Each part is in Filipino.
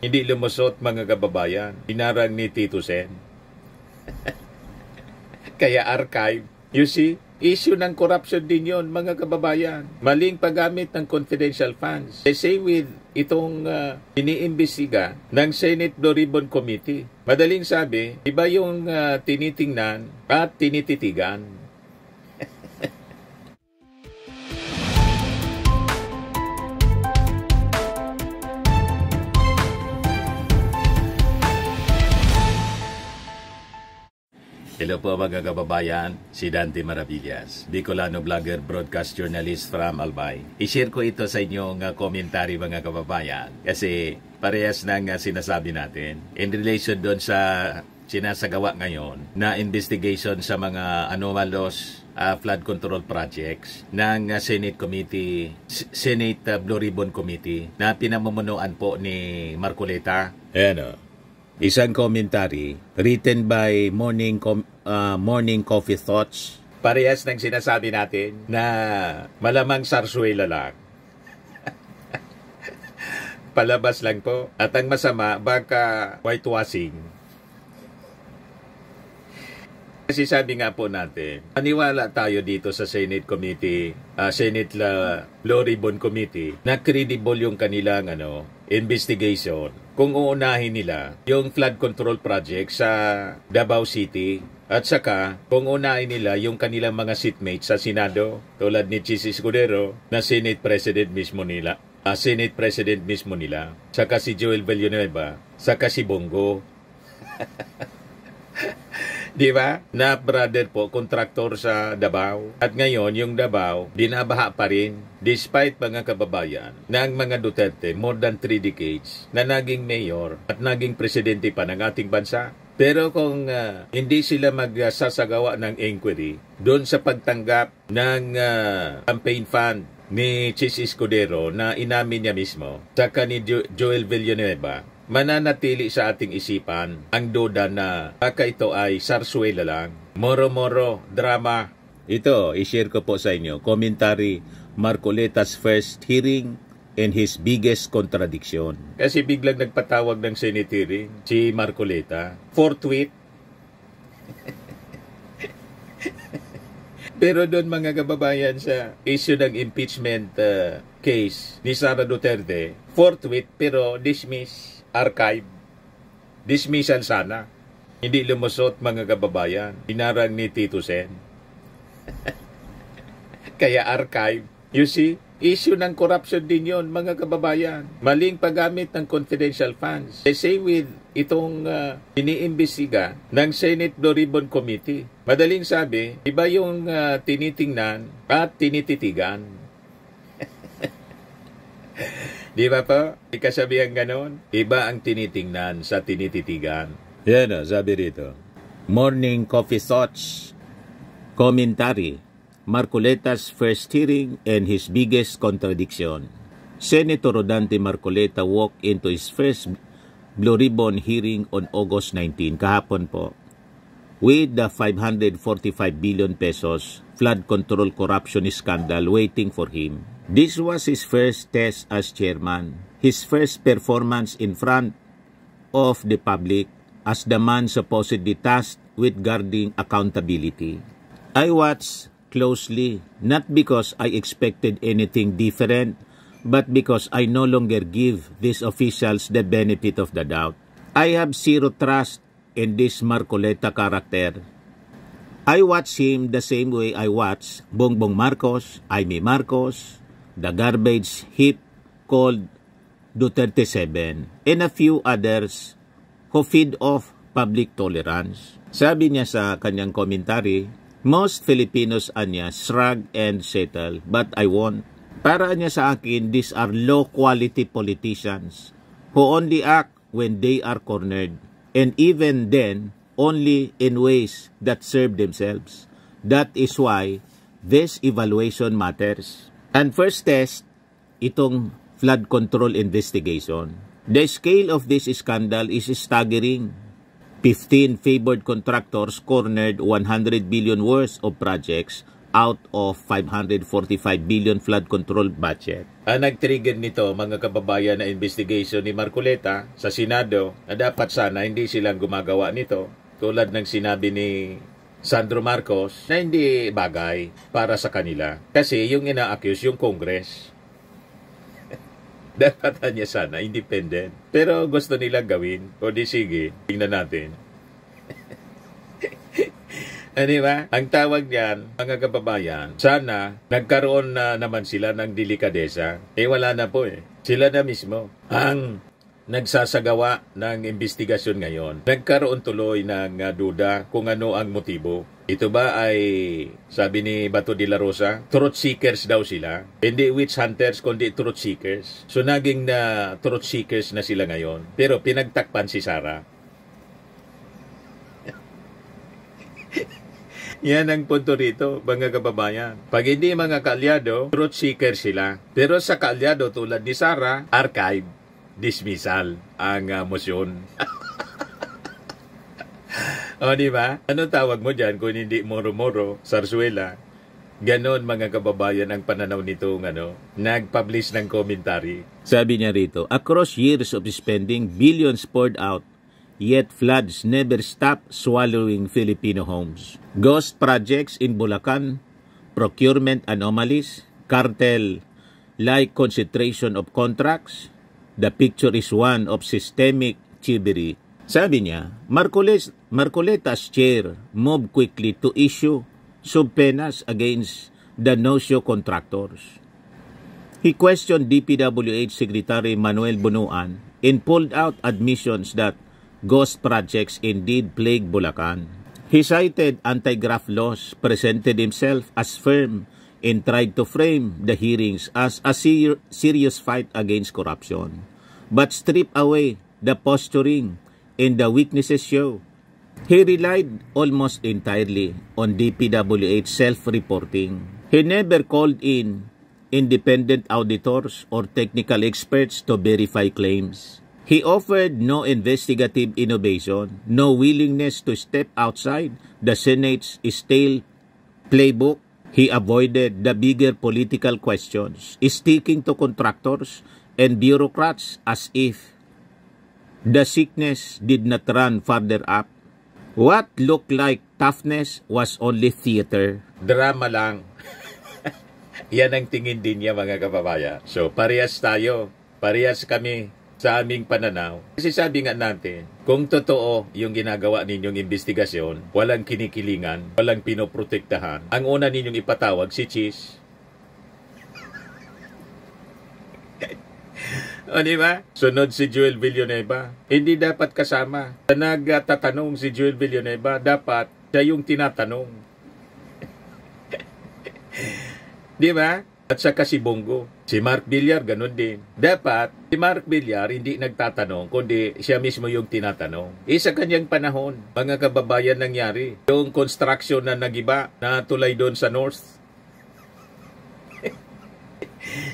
Hindi lumusot mga kababayan. Inarang ni Tito Sen. Kaya archive. You see? Issue ng corruption din yon mga kababayan. Maling paggamit ng confidential funds. Same with itong iniimbestiga ng Senate Blue Ribbon Committee. Madaling sabi, iba yung tinitingnan at tinititigan. Hello po mga kababayan, si Dante Maravillas, Bicolano vlogger, broadcast journalist from Albay. I-share ko ito sa inyong komentary mga kababayan kasi parehas ng sinasabi natin in relation doon sa sinasagawa ngayon na investigation sa mga anomalous flood control projects ng Senate Committee, Senate Blue Ribbon Committee na pinamumunuan po ni Marcoleta. Isang commentary written by Morning Coffee Thoughts. Parehas ng sinasabi natin na malamang sarsuela lang. Palabas lang po. At ang masama, baka whitewashing. Kasi sabi nga po natin, maniwala tayo dito sa Senate Committee, Senate Blue Ribbon Committee, na credible yung kanilang investigation. Kung uunahin nila yung flood control project sa Davao City at saka kung uunahin nila yung kanilang mga seatmates sa Senado tulad ni Chis Escudero na Senate President mismo nila, saka si Joel Villanueva, saka si Bongo. Di ba? Na brother po, kontraktor sa Davao. At ngayon, yung Davao, binabaha pa rin despite mga kababayan ng mga Duterte more than 3 decades na naging mayor at naging presidente pa ng ating bansa. Pero kung hindi sila magsasagawa ng inquiry doon sa pagtanggap ng campaign fund ni Chis Escudero na inamin niya mismo, saka ni Joel Villanueva, mananatili sa ating isipan ang duda na baka ito ay sarsuela lang. Moro-moro, drama. Ito, i-share ko po sa inyo. Commentary, Marcoleta's first hearing and his biggest contradiction. Kasi biglang nagpatawag ng Senate hearing si Marcoleta. Forthwith. Pero doon mga kababayan sa issue ng impeachment case ni Sara Duterte, forthwith pero dismiss. Archive. Dismissal sana. Hindi lumusot mga kababayan. Inarang ni Tito Sen. Kaya archive. You see? Issue ng corruption din yon mga kababayan. Maling paggamit ng confidential funds. Same with itong iniimbestiga ng Senate Blue Ribbon Committee. Madaling sabi, iba yung tinitingnan at tinititigan. Di ba po? Ikasabihan ganon? Iba ang tinitingnan sa tinititigan. Yan o, sabi rito. Morning Coffee Thoughts. Commentary. Marcoleta's first hearing and his biggest contradiction. Senator Rodante Marcoleta walked into his first Blue Ribbon hearing on August 19, kahapon po, with the 545 billion pesos flood control corruption scandal waiting for him. This was his first test as chairman, his first performance in front of the public as the man supposedly tasked with guarding accountability. I watched closely, not because I expected anything different, but because I no longer give these officials the benefit of the doubt. I have zero trust in this Marcoleta character. I watch him the same way I watch Bongbong Marcos, Jaime Marcos, the garbage heap called Duterte 7, and a few others who feed off public tolerance. Sabi niya sa kanyang commentary, most Filipinos anya shrug and settle, but I won't. Para niya sa akin, these are low-quality politicians who only act when they are cornered, and even then, only in ways that serve themselves. That is why this evaluation matters. And first test, itong flood control investigation. The scale of this scandal is staggering. 15 favored contractors cornered 100 billion worth of projects out of 545 billion flood control budget. Ang nag-trigger nito, mga kababayan, na investigation ni Marcoleta sa Senado na dapat sana hindi silang gumagawa nito. Tulad ng sinabi ni Sandro Marcos na hindi bagay para sa kanila. Kasi yung ina-accuse yung Congress. Dapat niya sana independent. Pero gusto nilang gawin. O di sige, tingnan natin. Ano ba? Ang tawag niyan, mga kababayan, sana nagkaroon na naman sila ng delikadesa. Wala na po eh. Sila na mismo ang nagsasagawa ng investigasyon ngayon. Nagkaroon tuloy ng duda kung ano ang motibo. Ito ba ay, sabi ni Bato de la Rosa, truth seekers daw sila. Hindi witch hunters, kundi truth seekers. So naging na truth seekers na sila ngayon. Pero pinagtakpan si Sara. Yan ang punto rito, mga kababayan. Pag hindi mga kaalyado, truth seekers sila. Pero sa kaalyado tulad ni Sara, archive, dismissal ang motion. O, di ba? Ano tawag mo dyan kung hindi moro-moro, sarsuela? Ganon, mga kababayan, ang pananaw nito nag-publish ng commentary. Sabi niya rito, across years of spending, billions poured out, yet floods never stop swallowing Filipino homes. Ghost projects in Bulacan, procurement anomalies, cartel-like concentration of contracts. The picture is one of systemic thievery. Sabi niya, Marcoleta's chair moved quickly to issue subpoenas against the no-show contractors. He questioned DPWH Secretary Manuel Bunuan and pulled out admissions that ghost projects indeed plague Bulacan. He cited anti-graft laws, presented himself as firm, and tried to frame the hearings as a serious fight against corruption, but stripped away the posturing and the weaknesses show. He relied almost entirely on DPWH self-reporting. He never called in independent auditors or technical experts to verify claims. He offered no investigative innovation, no willingness to step outside the Senate's stale playbook. He avoided the bigger political questions, sticking to contractors and bureaucrats as if the sickness did not run further up. What looked like toughness was only theater. Drama lang. Yan ang tingin din niya, mga kababayan. So, parehas tayo. Parehas kami sa aming pananaw. Kasi sabi nga natin, kung totoo yung ginagawa ninyong investigasyon, walang kinikilingan, walang pinoprotektahan, ang una ninyong ipatawag si Cheese. O, diba? Sunod si Joel Villanueva. Hindi dapat kasama. Sa nagtatanong si Joel Villanueva, dapat siya yung tinatanong. Diba? At saka si Bongo. Si Mark Villar, ganun din. Dapat, si Mark Villar hindi nagtatanong, kundi siya mismo yung tinatanong. Sa kanyang panahon, mga kababayan, nangyari. Yung construction na nagiba, na tulay doon sa North.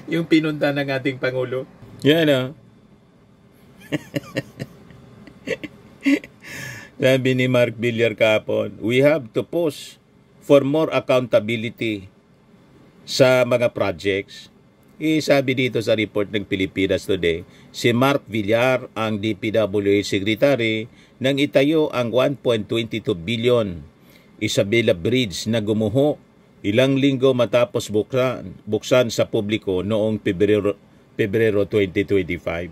Yung pinunta ng ating Pangulo. Yan Sabi ni Mark Villar kahapon, we have to push for more accountability sa mga projects. Sabi dito sa report ng Pilipinas Today, si Mark Villar, ang DPWH Secretary, nang itayo ang 1.22 billion Isabela Bridge na gumuho ilang linggo matapos buksan sa publiko noong Pebrero 2025.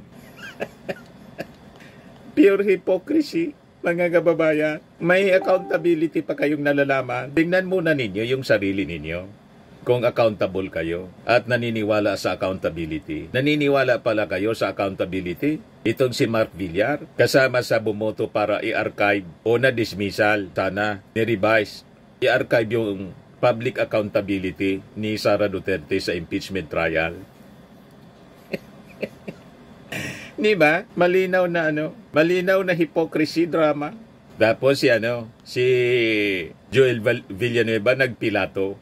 Pure hypocrisy, mga kababayan. May accountability pa kayong nalalaman. Tingnan muna ninyo yung sarili ninyo. Kung accountable kayo at naniniwala sa accountability. Naniniwala pala kayo sa accountability? Itong si Mark Villar, kasama sa bumoto para i-archive o na-dismissal, sana ni-revise, i-archive yung public accountability ni Sara Duterte sa impeachment trial. Diba? Malinaw na hypocrisy drama. Tapos si Joel Villanueva nagpilato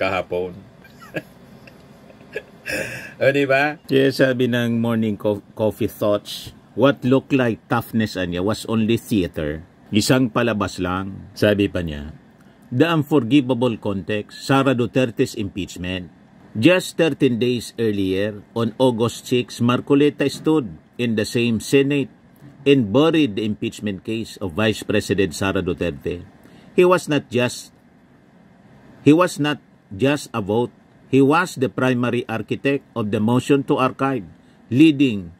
kahapon. O, diba? Kaya sabi ng Morning Coffee Thoughts, what looked like toughness was only theater. Isang palabas lang. Sabi pa niya, the unforgivable context, Sara Duterte's impeachment. Just 13 days earlier, on August 6, Marcoleta stood in the same Senate and buried the impeachment case of Vice President Sara Duterte. He was not just a vote. He was the primary architect of the motion to archive, leading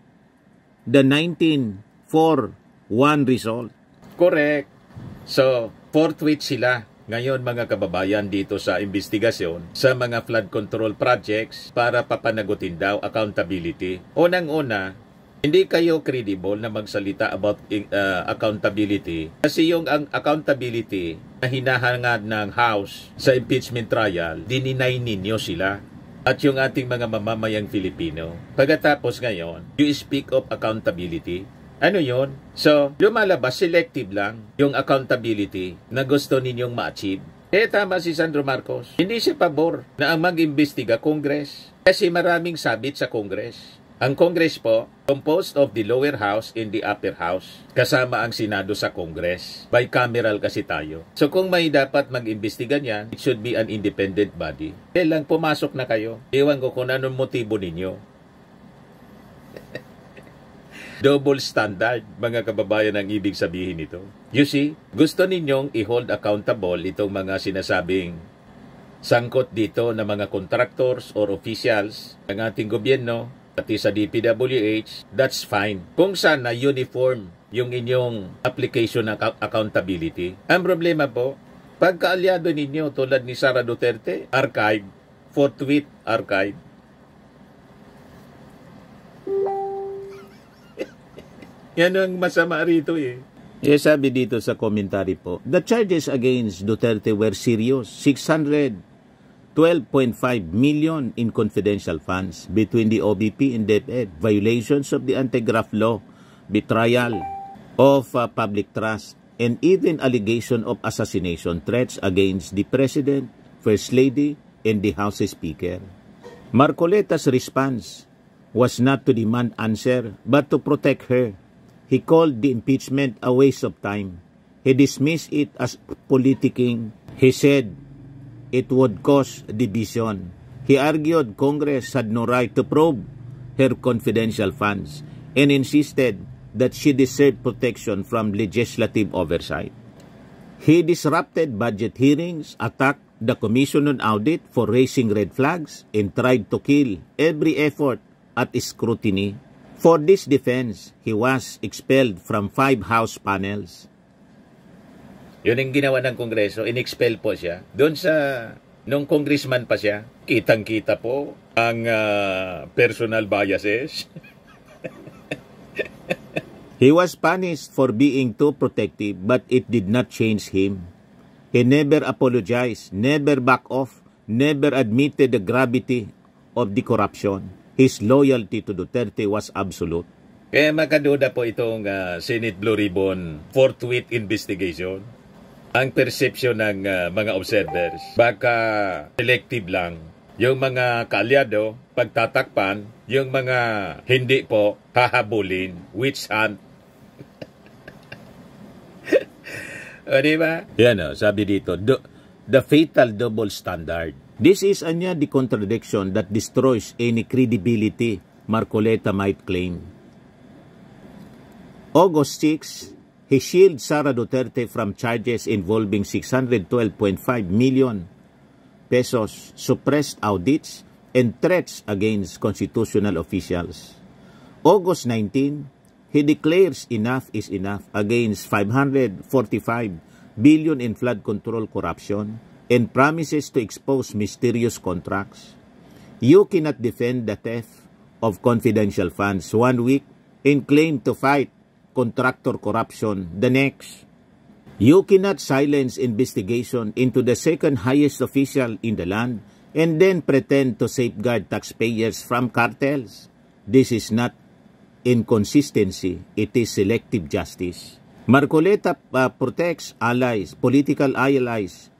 the 19-4-1 result. Correct. So, forthwith sila ngayon mga kababayan dito sa investigasyon sa mga flood control projects para papanagutin daw accountability. Unang-una, hindi kayo credible na magsalita about accountability kasi yung ang accountability na hinahangad ng House sa impeachment trial, dininay ninyo sila at yung ating mga mamamayang Filipino. Pagkatapos ngayon, you speak of accountability. Ano yon? So, lumalabas selective lang yung accountability na gusto ninyong ma-achieve. Tama si Sandro Marcos. Hindi siya pabor na ang mag-imbestiga Congress. Kasi maraming sabit sa Congress. Ang Congress po, composed of the lower house and the upper house. Kasama ang Senado sa Congress. Bicameral kasi tayo. So kung may dapat mag-imbestiga niyan, it should be an independent body. Kailang pumasok na kayo. Ewan ko kung anong motibo ninyo. Double standard, mga kababayan, ang ibig sabihin nito. You see, gusto ninyong i-hold accountable itong mga sinasabing sangkot dito na mga contractors or officials ng ating gobyerno, pati sa DPWH, that's fine. Kung sana uniform yung inyong application ng accountability. Ang problema po, pagkaalyado ninyo tulad ni Sara Duterte, archive, forthwith archive. Yan ang masama rito eh. Sabi dito sa commentary po, the charges against Duterte were serious. 612.5 million in confidential funds between the OBP and DepEd, violations of the anti-graft law, betrayal of public trust, and even allegation of assassination threats against the President, First Lady, and the House Speaker. Marcoleta's response was not to demand answer, but to protect her. He called the impeachment a waste of time. He dismissed it as politicking. He said it would cause division. He argued Congress had no right to probe her confidential funds and insisted that she deserved protection from legislative oversight. He disrupted budget hearings, attacked the Commission on Audit for raising red flags, and tried to kill every effort at scrutiny. For this defense, he was expelled from 5 House panels. Yun ang ginawa ng Kongreso, in-expel po siya. Doon sa, nung congressman pa siya, kitang-kita po ang personal biases. He was punished for being too protective, but it did not change him. He never apologized, never backed off, never admitted the gravity of the corruption. His loyalty to Duterte was absolute. Kaya makaduda po itong Senate Blue Ribbon forthwith investigation. Ang perception ng mga observers, baka selective lang. Yung mga kaalyado, pagtatakpan, yung mga hindi po, hahabulin, witch hunt. O, diba? Yan o, sabi dito, the fatal double standard. This is the contradiction that destroys any credibility Marcoleta might claim. August 6, he shielded Sara Duterte from charges involving 612.5 million pesos, suppressed audits, and threats against constitutional officials. August 19, he declares enough is enough against 545 billion in flood control corruption, and promises to expose mysterious contracts. You cannot defend the theft of confidential funds 1 week and claim to fight contractor corruption the next. You cannot silence investigation into the second highest official in the land and then pretend to safeguard taxpayers from cartels. This is not inconsistency, it is selective justice. Marcoleta protects allies, political allies,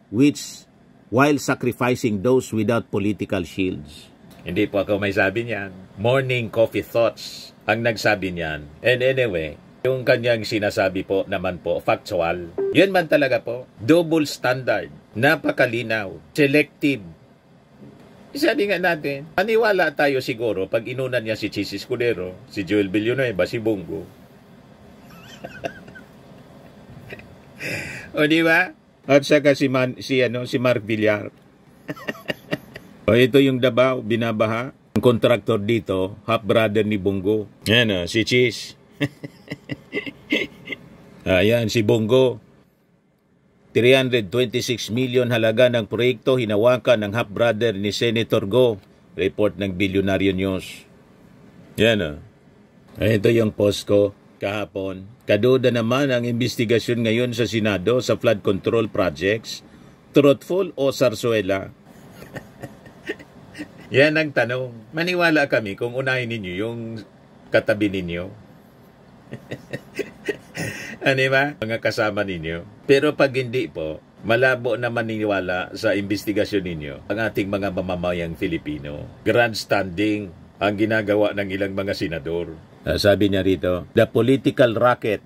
while sacrificing those without political shields. Hindi po ako may sabi niyan. Morning Coffee Thoughts ang nagsabi niyan. And anyway, Yung kanyang sinasabi po naman po, factual. Yun man talaga po, double standard, napakalinaw, selective. Sabi nga natin, maniwala tayo siguro pag inunan niya si Chis Escudero, si Joel Villanueva, si Bongo. O di ba? At saka si Mark Villar. O ito yung Davao, binabaha. Ang kontraktor dito, half-brother ni Bongo. Yan si Chis. Ayan, si Bongo. 326 million halaga ng proyekto hinawakan ng half-brother ni Senator Go. Report ng Billionaire News. Yan ito yung post ko kahapon. Kaduda naman ang investigasyon ngayon sa Senado sa flood control projects. Truthful o sarsuela? Yan ang tanong. Maniwala kami kung unahin ninyo yung katabi ninyo. Ano ba? Mga kasama ninyo. Pero pag hindi po, malabo na maniniwala sa investigasyon ninyo ang ating mga mamamayang Filipino. Grandstanding ang ginagawa ng ilang mga senador. Sabi niya rito, the political racket.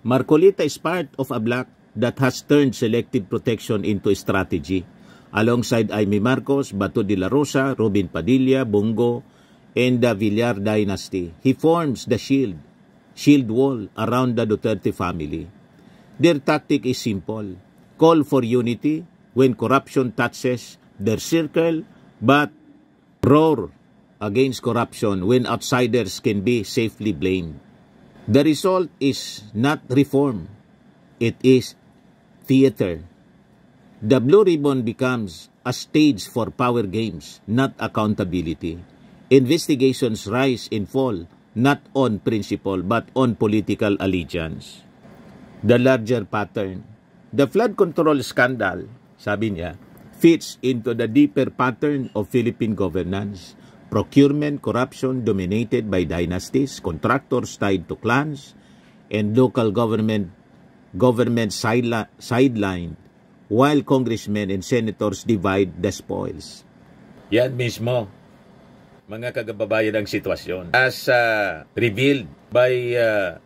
Marcolita is part of a bloc that has turned selective protection into a strategy. Alongside Aimee Marcos, Bato de la Rosa, Robin Padilla, Bongo, and the Villar dynasty, he forms the shield wall around the Duterte family. Their tactic is simple. Call for unity when corruption touches their circle, but roar against corruption when outsiders can be safely blamed. The result is not reform. It is theater. The Blue Ribbon becomes a stage for power games, not accountability. Investigations rise and fall, not on principle but on political allegiance. The larger pattern. The flood control scandal, sabi niya, fits into the deeper pattern of Philippine governance. Procurement corruption dominated by dynasties, contractors tied to clans, and local government sidelined, while congressmen and senators divide the spoils. Yan mismo, mga kagababayan ang sitwasyon. As revealed by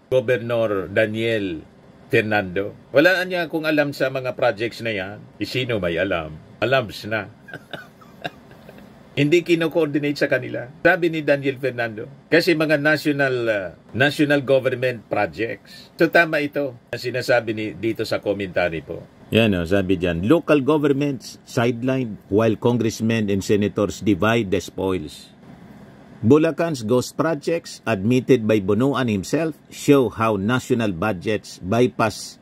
Governor Daniel Fernando. Wala niya kung alam sa mga projects na yan. Sino may alam? Alams na. Hindi kino-coordinate sa kanila. Sabi ni Daniel Fernando. Kasi mga national government projects. So tama ito. Sinasabi dito sa commentary po. Yan sabi dyan. Local governments sidelined while congressmen and senators divide the spoils. Bulacan's ghost projects, admitted by Bonoan himself, show how national budgets bypass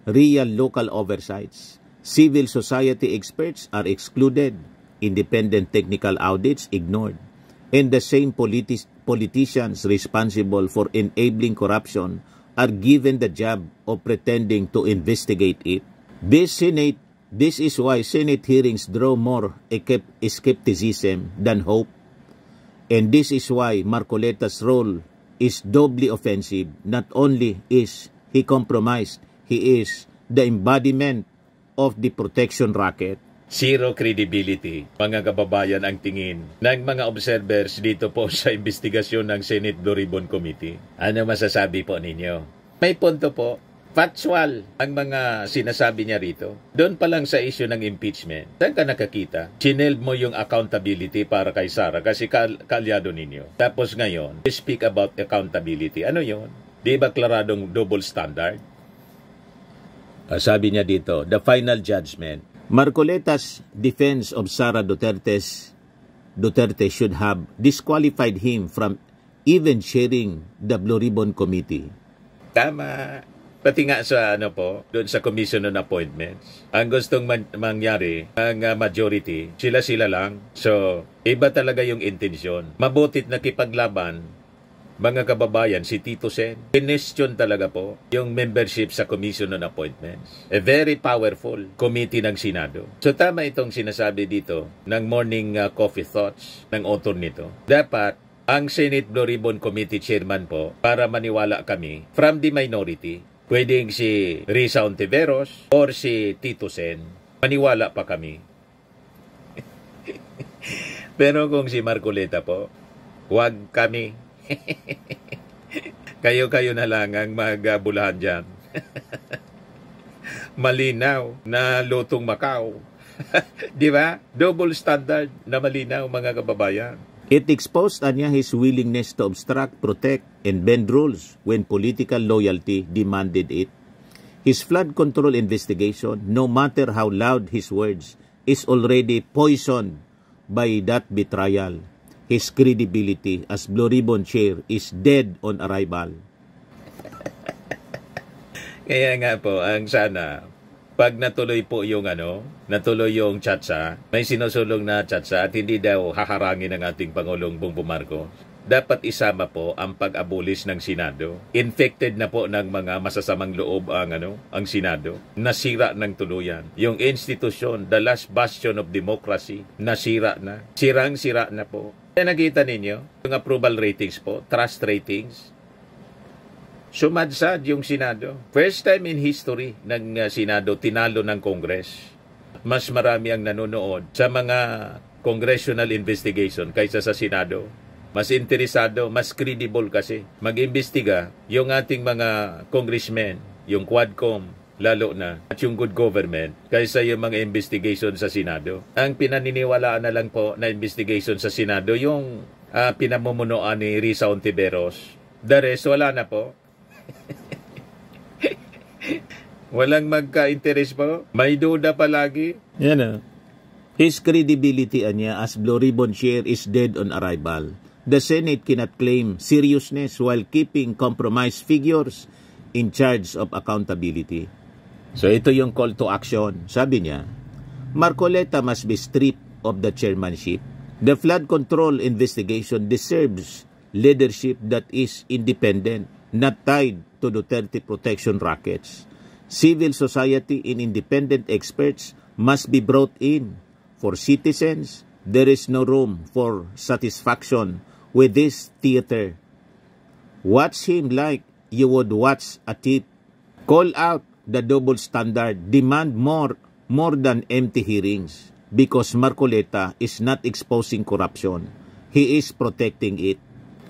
real local oversights. Civil society experts are excluded, independent technical audits ignored, and the same politicians responsible for enabling corruption are given the job of pretending to investigate it. This is why Senate hearings draw more skepticism than hope. And this is why Marcoleta's role is doubly offensive. Not only is he compromised, he is the embodiment of the protection racket. Zero credibility, mga kababayan, ang tingin ng mga observers dito po sa investigasyon ng Senate Blue Ribbon Committee. Ano masasabi po ninyo? May punto po. Factual ang mga sinasabi niya rito. Doon pa lang sa issue ng impeachment. Saan ka nakakita? Chineld mo yung accountability para kay Sara kasi kalyado ninyo. Tapos ngayon, you speak about accountability. Ano yon? Di ba klaradong double standard? Sabi niya dito, the final judgment. Marcoleta's defense of Sara Duterte should have disqualified him from even chairing the Blue Ribbon Committee. Tama. Pati nga sa doon sa Commission on Appointments, ang gustong mangyari, ang majority, sila lang. So, iba talaga yung intensyon. Mabutit na kipaglaban, mga kababayan, si Tito Sen. Question talaga po yung membership sa Commission on Appointments. A very powerful committee ng Senado. So, tama itong sinasabi dito ng Morning Coffee Thoughts ng author nito. Dapat, ang Senate Blue Ribbon Committee Chairman po, para maniwala kami, from the minority, pwedeng si Risa Ontiveros or si Tito Sen. Maniwala pa kami. Pero kung si Marcoleta po, wag kami. Kayo-kayo na lang ang magbulahan dyan. Malinaw na lutong Macau. Di ba? Double standard na malinaw, mga kababayan. It exposed niya his willingness to obstruct, protect, and bend rules when political loyalty demanded it. His flood control investigation, no matter how loud his words, is already poisoned by that betrayal. His credibility as Blue Ribbon Chair is dead on arrival. Kaya nga po, ang sana, pag natuloy po yung natuloy yung chatsa, may sinusulong na chatsa at hindi daw haharangin ng ating Pangulong Bongbong Marcos, dapat isama po ang pag-abolish ng Senado. Infected na po ng mga masasamang loob ang Senado. Nasira ng tuluyan. Yung institusyon, the last bastion of democracy, nasira na. Sirang-sira na po. Kaya nakita ninyo, yung approval ratings po, trust ratings, sumadsad yung Senado. First time in history ng Senado, tinalo ng Congress. Mas marami ang nanonood sa mga congressional investigation kaysa sa Senado. Mas interesado, mas credible kasi mag-imbestiga yung ating mga congressmen, yung Quadcom, lalo na, at yung good government, kaysa yung mga investigation sa Senado. Ang pinaniniwalaan na lang po na investigation sa Senado, yung pinamumunuan ni Risa Ontiveros. The rest, wala na po. Walang magka-interest po. May duda palagi. Yan His credibility niya as Blue Ribbon Chair is dead on arrival. The Senate cannot claim seriousness while keeping compromised figures in charge of accountability. So ito yung call to action. Sabi niya, Marcoleta must be stripped of the chairmanship. The flood control investigation deserves leadership that is independent, not tied to Duterte protection rackets. Civil society and independent experts must be brought in. For citizens, there is no room for satisfaction with this theater. Watch him like you would watch a thief. Call out the double standard. Demand more than empty hearings. Because Marcoleta is not exposing corruption. He is protecting it.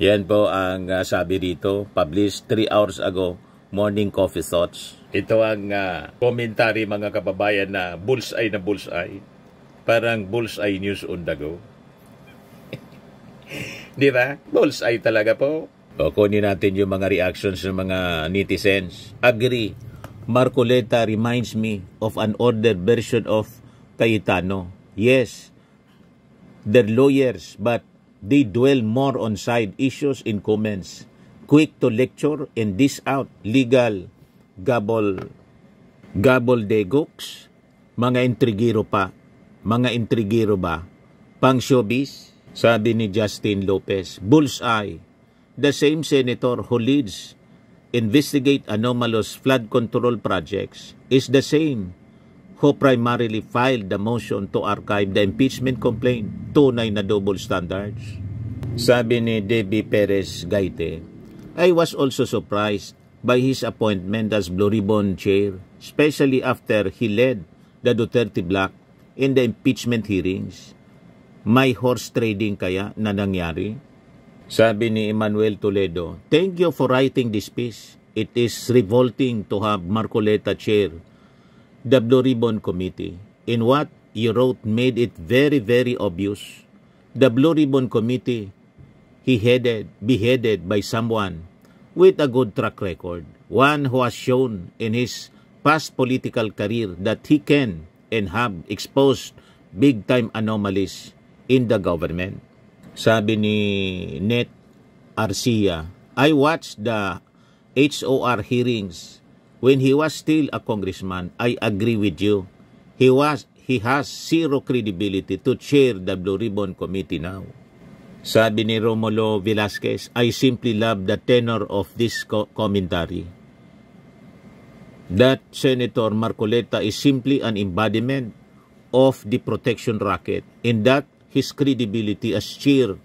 Yan po ang sabi dito, published 3 hours ago, Morning Coffee Thoughts. Ito ang commentary, mga kababayan, na bullseye na bullseye. Parang bullseye news on the go. Di ba? Bullseye talaga po. O, kunin natin yung mga reactions ng mga netizens. Agree. Marcoleta reminds me of an older version of Cayetano. Yes, they're lawyers, but they dwell more on side issues in comments. Quick to lecture and dish out legal gaboldegooks. Mga intrigero pa. Mga intrigero ba? Pang showbiz? Sabi ni Justin Lopez. Bullseye. The same senator who leads investigate anomalous flood control projects is the same who primarily filed the motion to archive the impeachment complaint. Tunay na double standards. Sabi ni Debbie Perez Gaite, I was also surprised by his appointment as Blue Ribbon Chair, especially after he led the Duterte bloc in the impeachment hearings. May horse trading kaya na nangyari? Sabi ni Emmanuel Toledo, thank you for writing this piece. It is revolting to have Marcoleta chair the Blue Ribbon Committee. In what you wrote made it very, very obvious. The Blue Ribbon Committee beheaded by someone with a good track record, one who has shown in his past political career that he can and have exposed big-time anomalies in the government. Sabi ni Net Arcia, I watched the HOR hearings when he was still a congressman. I agree with you. He has zero credibility to chair the Blue Ribbon Committee now. Sabi ni Romulo Velasquez, I simply love the tenor of this commentary. That Senator Marcoleta is simply an embodiment of the protection racket, in that his credibility as chair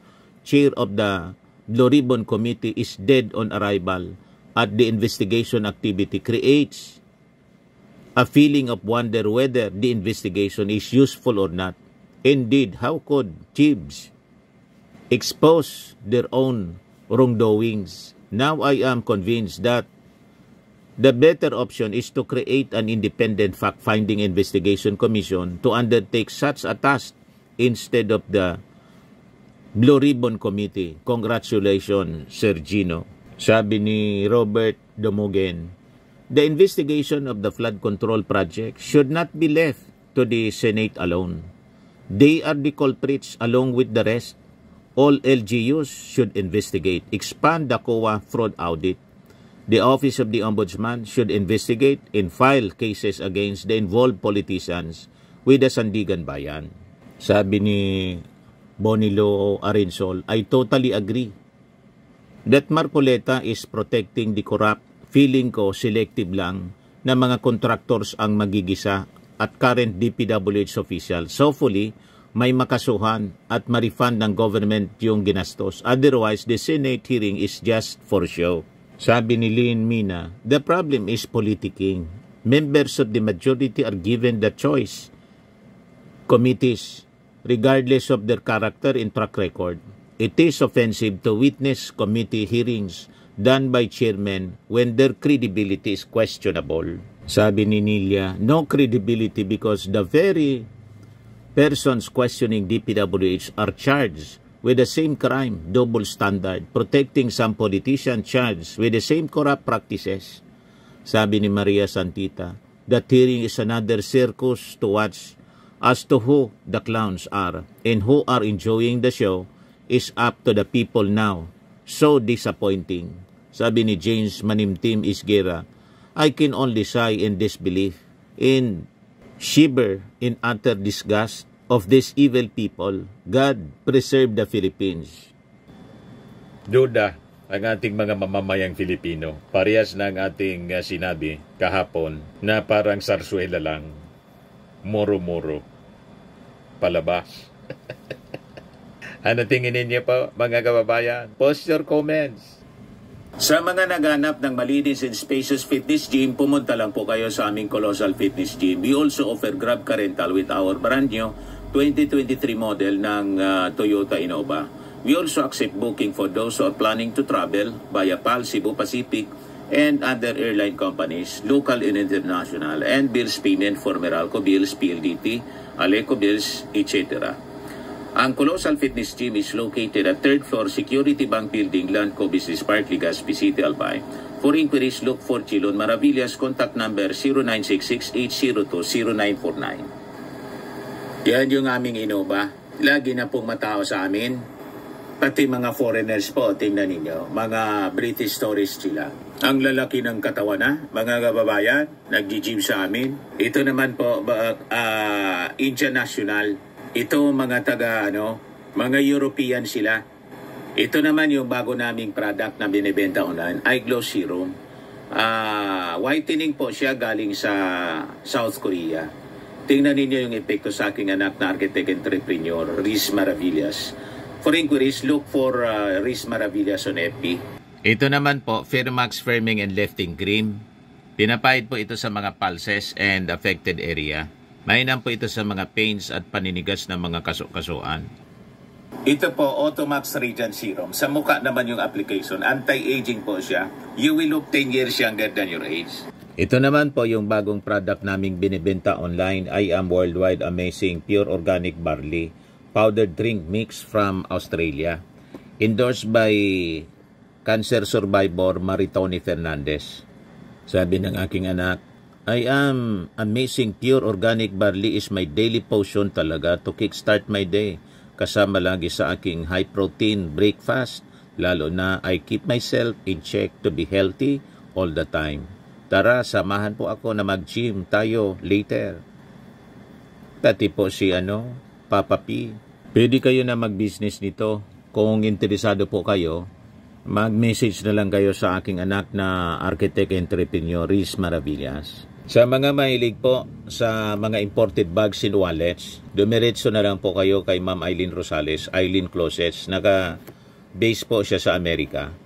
of the Blue Ribbon Committee is dead on arrival at the investigation activity creates a feeling of wonder whether the investigation is useful or not. Indeed, how could chiefs expose their own wrongdoings Now I am convinced that the better option is to create an independent fact-finding investigation commission to undertake such a task instead of the Blue Ribbon Committee. Congratulations, Sir Gino. Sabi ni Robert Domogen, the investigation of the flood control project should not be left to the Senate alone. They are the culprits along with the rest. All LGUs should investigate, expand the COA fraud audit. The Office of the Ombudsman should investigate and file cases against the involved politicians with the Sandigan Bayan. Sabi ni Bonilo Arensol, I totally agree that Marcoleta is protecting the corrupt. Feeling ko selective lang na mga contractors ang magigisa at current DPWH officials. Hopefully, may makasuhan at ma-refund ng government yung ginastos. Otherwise, the Senate hearing is just for show. Sabi ni Lynn Mina, the problem is politicking. Members of the majority are given the choice. Committees, regardless of their character and track record. It is offensive to witness committee hearings done by chairmen when their credibility is questionable. Sabi ni Nilia, no credibility because the very persons questioning DPWH are charged with the same crime, double standard, protecting some politician charged with the same corrupt practices. Sabi ni Maria Santita, that hearing is another circus to watch as to who the clowns are and who are enjoying the show is up to the people now. So disappointing. Sabi ni James Manimtim Isguera, I can only sigh in disbelief, in shiver in utter disgust of these evil people. God preserve the Philippines. Duda ang ating mga mamamayang Filipino. Parehas na ang ating sinabi kahapon na parang sarsuela lang. Moro-moro. Palabas. Ano tingin ninyo po, mga kababayan? Post your comments. Sa mga naghanap ng malinis and spacious fitness gym, pumunta lang po kayo sa aming Colossal Fitness Gym. We also offer Grab Car Rental with our brand new 2023 model ng Toyota Innova. We also accept booking for those who are planning to travel via PAL, Cebu Pacific, and other airline companies, local and international, and bills payment for Meralco Bills, PLDT, Aleco Bills, etc. Ang Colossal Fitness Gym is located at 3rd floor Security Bank Building, Landco Business Park, Legazpi City, Albay. For inquiries, look for Chilon Maravillas. Contact number 0966-802-0949. Yan yung aming Innova. Lagi na pong matao sa amin. Pati mga foreigners po, tingnan ninyo. Mga British tourists sila. Ang lalaki ng katawan na, mga kababayan, nag-gym sa amin. Ito naman po, Indian National. Ito mga mga European sila. Ito naman yung bago naming product na binibenta online, Eye Glow Serum. Whitening po siya galing sa South Korea. Tingnan ninyo yung epekto sa aking anak na architect entrepreneur, Riz Maravillas. For inquiries, look for Riz Maravillas on FB. Ito naman po, Firmax Firming and Lifting Cream. Pinapahid po ito sa mga pulses and affected area. Mainam po ito sa mga pains at paninigas ng mga kaso-kasuan. Ito po, Automax Radiant Serum. Sa mukha naman yung application. Anti-aging po siya. You will look 10 years younger than your age. Ito naman po yung bagong product naming binibenta online. I Am Worldwide Amazing Pure Organic Barley Powdered Drink Mix from Australia. Endorsed by cancer survivor Maritoni Fernandez. Sabi ng aking anak, I am amazing pure organic barley is my daily potion talaga to kickstart my day. Kasama lagi sa aking high protein breakfast. Lalo na I keep myself in check to be healthy all the time. Tara, samahan po ako na mag-gym tayo later. Pati po si Papa P. Pwede kayo na mag-business nito. Kung interesado po kayo, mag-message na lang kayo sa aking anak na architect entrepreneur Riz Maravillas. Sa mga mahilig po sa mga imported bags and wallets, dumiretso na lang po kayo kay Ma'am Eileen Rosales, Eileen Closets. Naka-base po siya sa Amerika.